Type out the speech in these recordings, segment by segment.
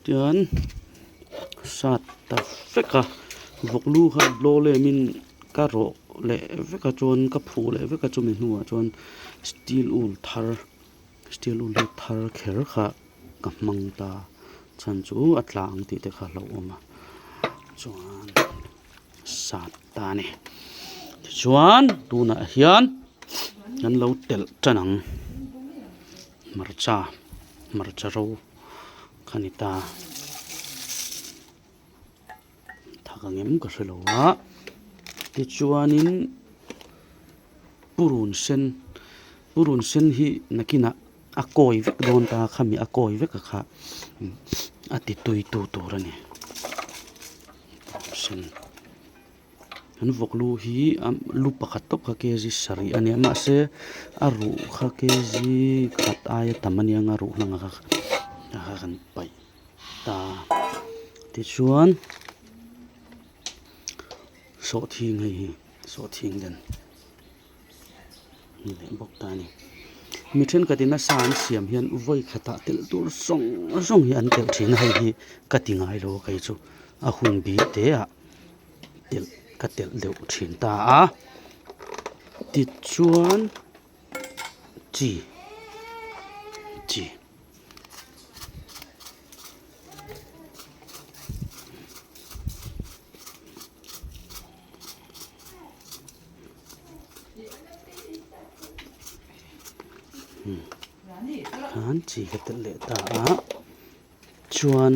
chuan sat ta veka voklu kha blo le min ka ro le veka chuan ka phu le veka chu mi hnuah chuan steel ul thar kher kha ka hmang ta chan chu a tlang ti te kha lo awma chuan sat ta ni chuan tuna hian kan lo tel chanang marcha ro khanita thakangem ka hrelowa ti chuanin purun sen hi nakina a koi vek don ta khami a koi vek kha ati tui tu turani sen an voklu hi lu pakhat top kha kg sari ani ama se aru kha kg khat aya tamani anga ru hlanga kha kan pai ta ti chuan so thing den ni le bok ta ni mi then katina san siam hian voi khata tel tur song hi an tel thin hai hi katingai lo kai chu a hun bi te a tel ka tel deuh thin ta a ti chuan chi han chi ka tel le ta a chuan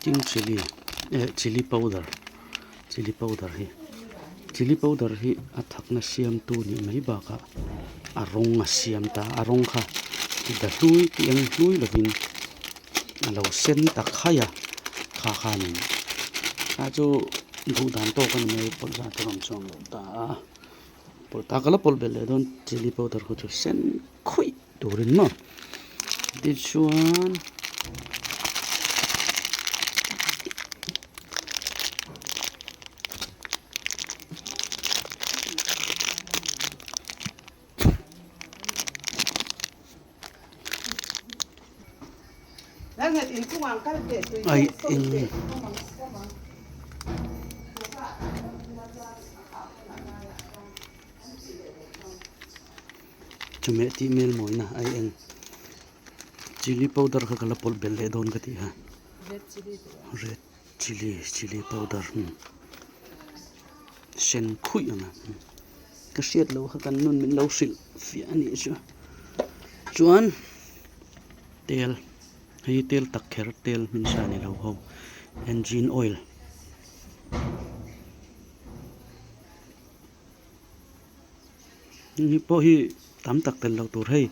ting chili powder hi a thakna siam tu ni mai ba ka arong a siam ta arong kha da hlui ti ang hlui lovin alo sen ta khaya kha ni a chu thu dan to kan mai pol ra to ram chong lo ta pol ta kala pol bel le don chili powder ko chu sen khui turin ma ti chuan ai in chume ti mel moina ai eng chili powder kha kala pol bel le don ka ti ha red chili powder sen khui ana ka siat lo kha kan nun min lo sil fi ani chu chuan tel tak kher tel min sa ni lo ho engine oil ni po hi tam tak tel lo tur hei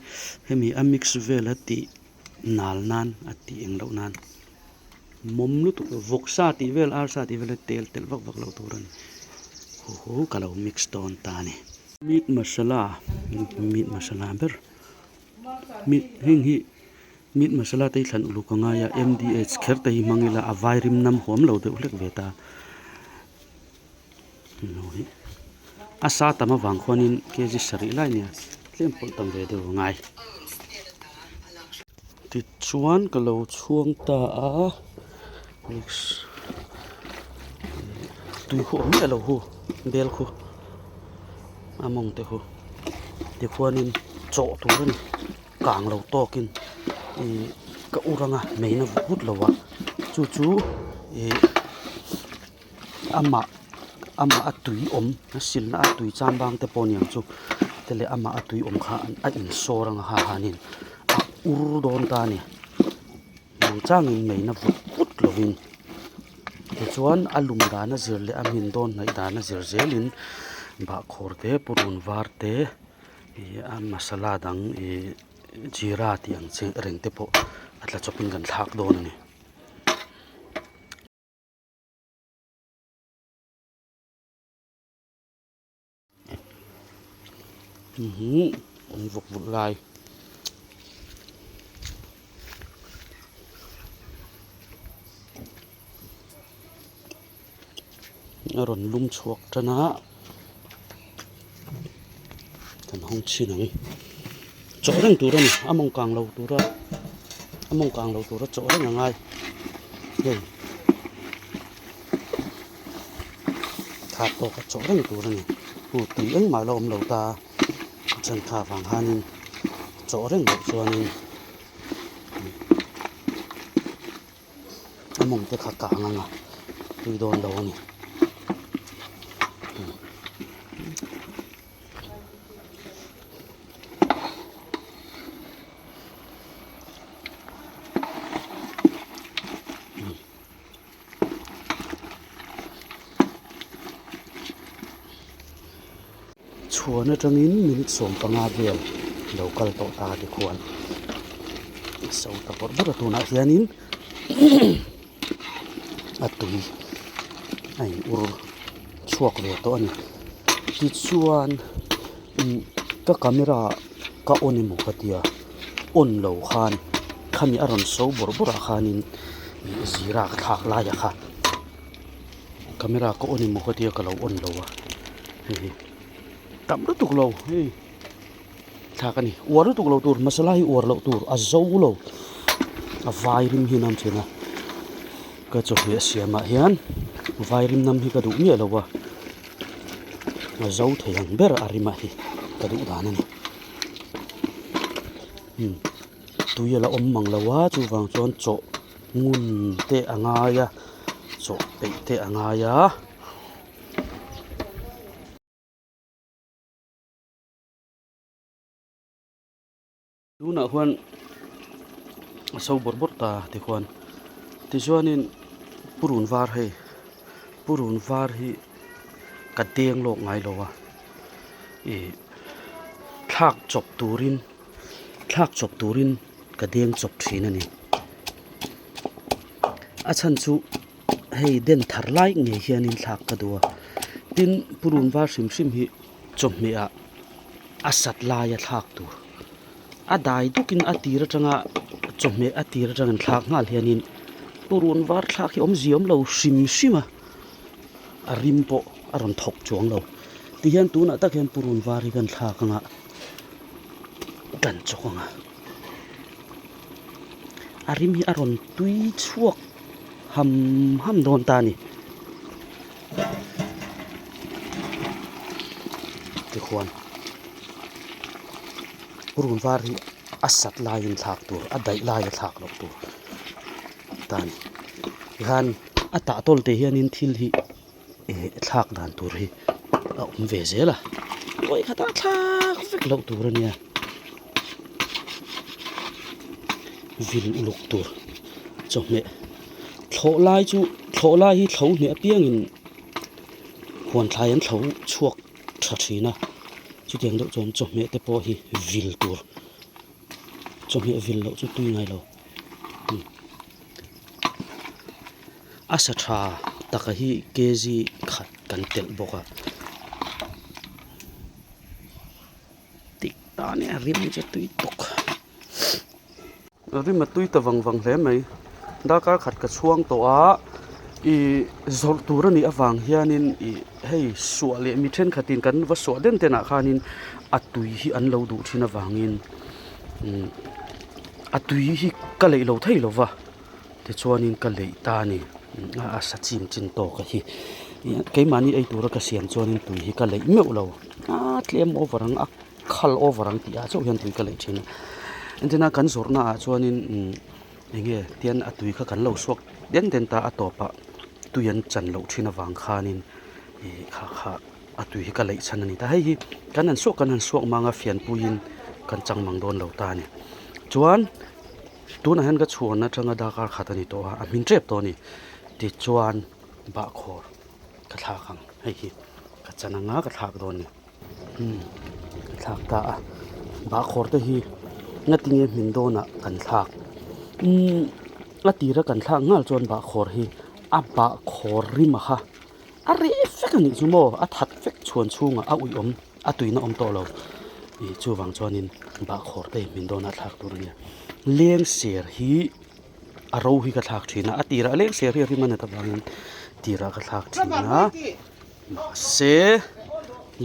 hemi a mix vel ati nal nan ati eng lo nan mom lu tu vok sa ti vel ar sa ti vel tel vak lo tur ani ho kalo mix ton ta ni meat masala ber meat masala te thlan ulu ka nga ya mdh kher te mangila avai rim nam hom lo de ulek veta noi asa tama wang khonin kg sari lai nia tlem pol tam ve de ngai ti chuan ka lo chuang ta a mix tui khu mi lo hu bel khu among te hu ti khonin cho tu ren kang lo tokin ka uranga meina vut lowa chu ama atui om na silna atui chambang te poniang chu tele ama atui om kha a in sorang ha hanin a ur don ta ni mang chang in meina vut lovin ti chuan alum da na zir le amin don nai da na zir zelin ba khor te purun var te a masala dang jira ti ang che reng te po atla chopin kan thak don ani vok vut lai ron lum chuak tana kan hong chinang cho reng tu ran among kang lo tu ra among kang lo tur cho ra ngai hei thả to ka cho ra ni tur ni hu ti eng ma lo om lo ta chan kha wang hanin cho ra lo chuanin among te kha ka nga tui don lo ni chuan a tangin minute som panga vel local to ta ti khuan so ta por bur tu na hianin atui ai ur chuak ve to ani ti chuan ka camera ka on emu khatia on lo khan khami aron so bor bor khanin zira thak la ya kha camera ko on emu khatia ka lo on lo wa hi tam ru tuk lo hi thakani war tuk lo tur masala hi war lo tur a zo lo a vai rim hi nam thina ka cho hi siama hian vai rim nam hi ka du mi lo wa a zo thayang ber arima hi ka du dan ani tuya la om mang lawa chu wang chon cho ngun te anga ya cho pe te anga ya luna huan so bor bor ta ti khuan ti chuanin purun var hi ka teng lok ngai lowa thak chop turin ka deng chop thin ani a chan chu hei den thar lai nge hianin thak ka duwa tin purun var sim hi chop me a asat la ya thak tur a dai tukin a tira tanga chome a tira tang thak ngal hianin purun var thak hi om ziom lo sim sima a rimpo aron thok chuang lo ti hian tuna tak hian purun var hi kan thak anga kan chokanga a rim hi aron tui chuak ham don ta ni ti khuan purun var hi asat lain thak tur a dai lai thak lo tur tan han ata tol te hianin thil hi thak dan tur hi a ve zela oi khata thak vek lo tur ania vil uluk tur chome thlo lai hi thlo ne piang in huan thlai an thlo chuak tha thina chu tiang do chon chome te po hi vil tur chome vil lo chu tui ngai lo asa tha taka hi kg khat kan tel boka tik ta ne rim che tui tok rim ma tui ta wang hle mai da ka khat ka chuang to a i zol tur ani awang hianin i hei sual le mi then khatin kan va so den tena khanin atui hi an lo du thina wangin atui hi ka lei lo thei lo wa te chuanin ka lei ta ni a sa chim chin to ka hi ke mani ei tur ka siam chuanin tui hi ka lei me lo a tlem overang a khal overang ti a chu hian tui ka lei thina entina kan zorna chuanin enge tian atui kha kan lo suak den ta atopa tuyan chan lo thina wang khanin kha atui hi ka lei chan ani ta hei hi kan an suak manga fian puin kan changmang don lo ta ni chuan tuna han ka chuan atanga da kar khatani to a min trep to ni ti chuan ba khor ka thla khang hei hi ka chananga ka thak don ni thak ta ba khor te hi ngatinge min dona kan thak atira kan thak ngal chuan ba khor hi a ba khor rima kha a re fek ani chumo a that fek chuan chunga a ui om a tuina om to lo i chu wang chuanin ba khor te min dona thak tur ni leng ser hi a ro hi ka thak thina a tira leng ser hi ri man ta bangin tira ka thak thina se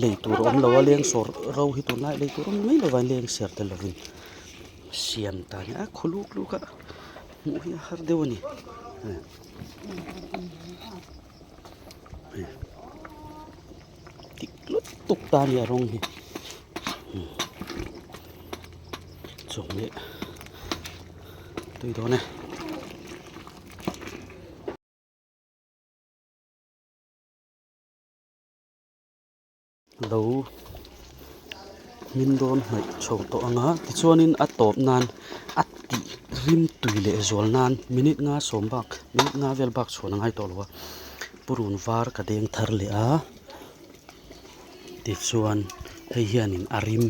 leitur om lo leng sor ro hi tu nai leitur om mai lo van leng ser te lovin siam ta ni a khuluk luka mu hi har dewani tiklot tuk ta ni arong hi chong le tui do ne lo min don mai chho to anga ti chuanin a top nan a ti rim tui le zol nan minute nga som bak minute nga vel bak chhon ngai to lo purun var ka deng thar le a ti chuan hei hianin arim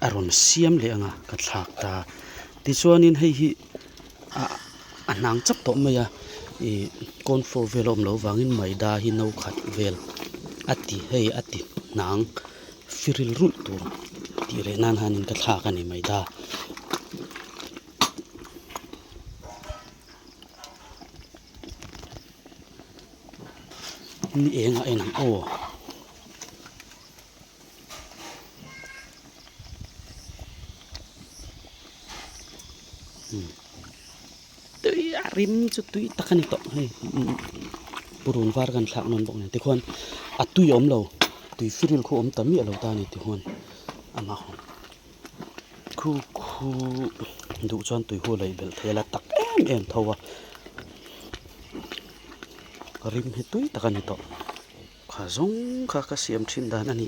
aron siam le anga ka thlak ta ti chuanin hei hi a nang chap to mai a e konfo velom lo wangin maida hi no khat vel ati hei ati nang firil rul tu ti re nan hanin ka thak ani maida ni enga enang o tui arim chu tui takani to hei purun var kan thak non bok ne ti khon a tui om lo tui firil khu om tami alo ta ni ti hon ama hon khu du chuan tui hu lai bel thela tak em thowa rim he tui takani to kha zong kha ka siam thin dan ani